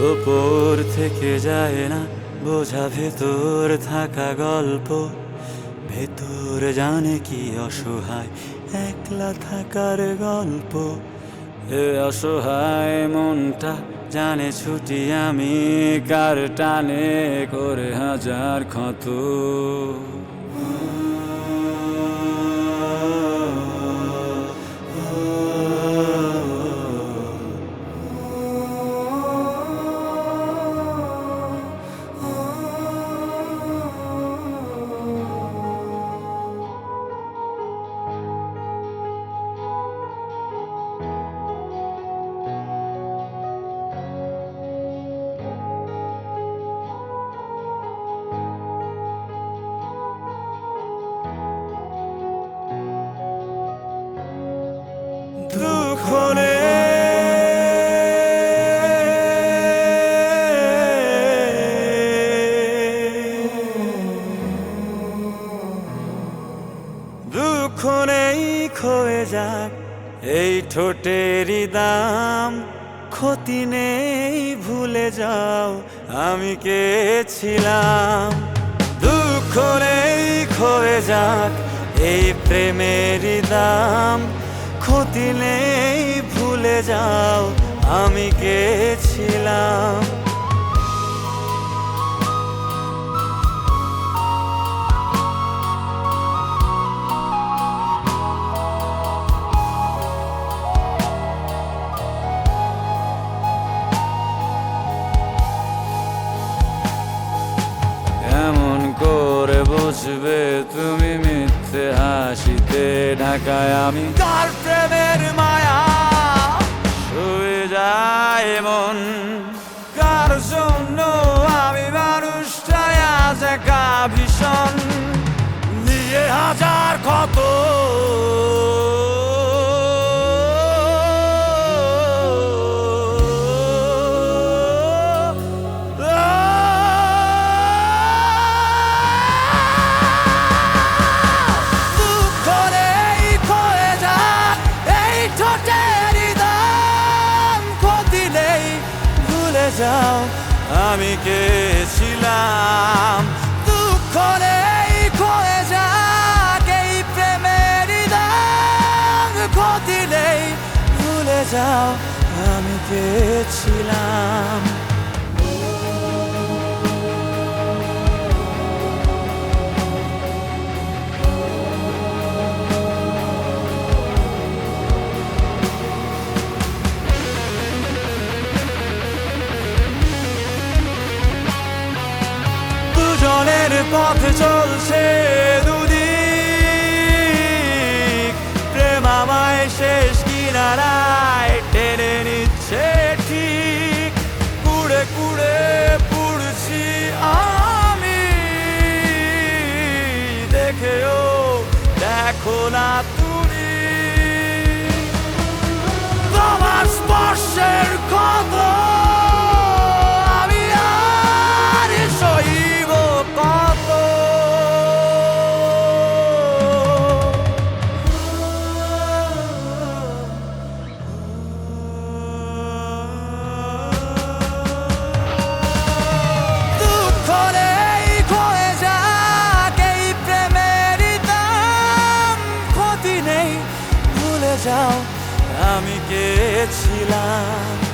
ওপর থেকে যায় না বোঝা, ভেতর থাকা গল্প। ভেতর জানে কি অসহায় একলা থাকার গল্প। এ অসহায় মনটা জানে ছুটি আমি কার টানে করে হাজার ক্ষত। দুঃখ নেই ক্ষয়ে যাক এই ঠোঁটেরই দাম, ক্ষতি নেই ভুলে যাও আমি কে ছিলাম। দুঃখ নেই ক্ষয়ে যাক এই প্রেমেরই দাম, ক্ষতি নেই ভুলে যাও আমি কে ছিলাম। এমন করে বসবে তুমি মিথ্যে হাসিতে ঢাকায় আমি কার প্রেমের মায়া শুয়ে যায় মন। কার জন্য আমি মানুষটাই আজ একা ভীষণ নিয়ে হাজার ক্ষত। যাও আমি কে ছিলাম। দুঃখ নেই ক্ষয়ে যাক এই প্রেমের দাম, ক্ষতি নেই ভুলে যাও আমি কে ছিলাম। জনের পথ চলছে দুদিক, প্রেম আমায় শেষ কিনারায় টেনে নিচ্ছে ঠিক। কুড়ে কুড়ে পুড়ছি আমি, দেখেও দেখো না তুমি তোমার স্পর্শের কত যাও আমি কে ছিলাম।